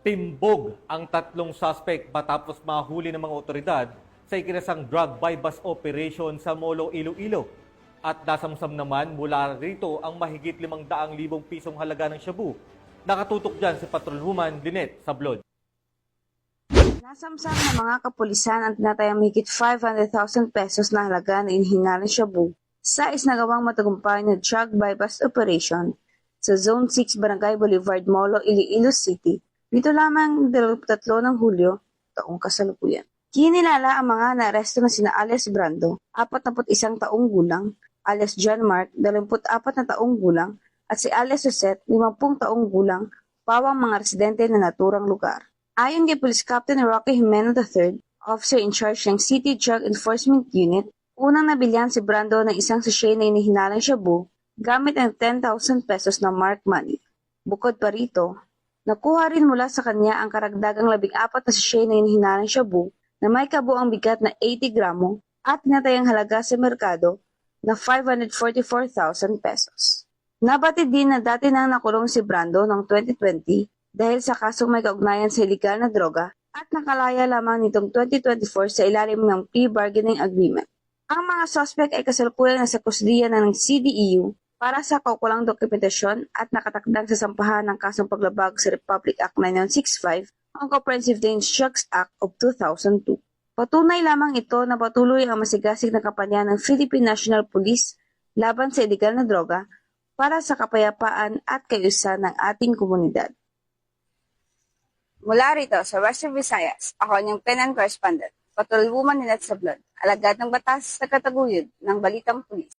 Timbog ang tatlong suspect matapos mahuli ng mga otoridad sa ikinasang drug buy-bust operation sa Molo, Iloilo. At nasamsam naman mula rito ang mahigit 500,000 pisong halaga ng shabu. Nakatutok dyan si Patrolwoman Lynette Sablod. Nasamsam ng mga kapulisan ang tinatayang mahigit 500,000 pesos na halaga na inihinga ng shabu sa isinagawang matagumpay na drug buy-bust operation sa Zone 6 Barangay Boulevard, Molo, Iloilo City. Dito lamang 23 ng Hulyo, taong kasalukuyan. Kinilala ang mga naaresto na sina alias Brando, 41 taong gulang, alias John Mark, 24 na taong gulang, at si alias Josette, 50 taong gulang, pawang mga residente na naturang lugar. Ayon kay Police Captain Rocky Jimeno III, officer in charge ng City Drug Enforcement Unit, unang nabilhan si Brando ng isang sachet na inihinalang shabu gamit ang 10,000 pesos na mark money. Bukod pa rito, nakuha rin mula sa kanya ang karagdagang 14 na sachet na inihinalang shabu na may kabuang bigat na 80 gramo at tinatayang halaga sa merkado na 544,000 pesos. Nabatid din na dati nang nakulong si Brando noong 2020 dahil sa kasong may kaugnayan sa iligal na droga at nakalaya lamang nitong 2024 sa ilalim ng plea bargaining agreement. Ang mga suspect ay kasalukuyang nasa kusdiya ng CDEU para sa kaukulang dokumentasyon at nakatakdang sa sampahan ng kasong paglabag sa Republic Act 9165 ang Comprehensive Dangerous Drugs Act of 2002. Patunay lamang ito na patuloy ang masigasig na kampanya ng Philippine National Police laban sa iligal na droga para sa kapayapaan at kaayusan ng ating komunidad. Mula rito sa Western Visayas, ako ang PNN Correspondent, Patrolwoman Lynette Sablod, alagad ng batas sa kataguyod ng Balitang Pulis.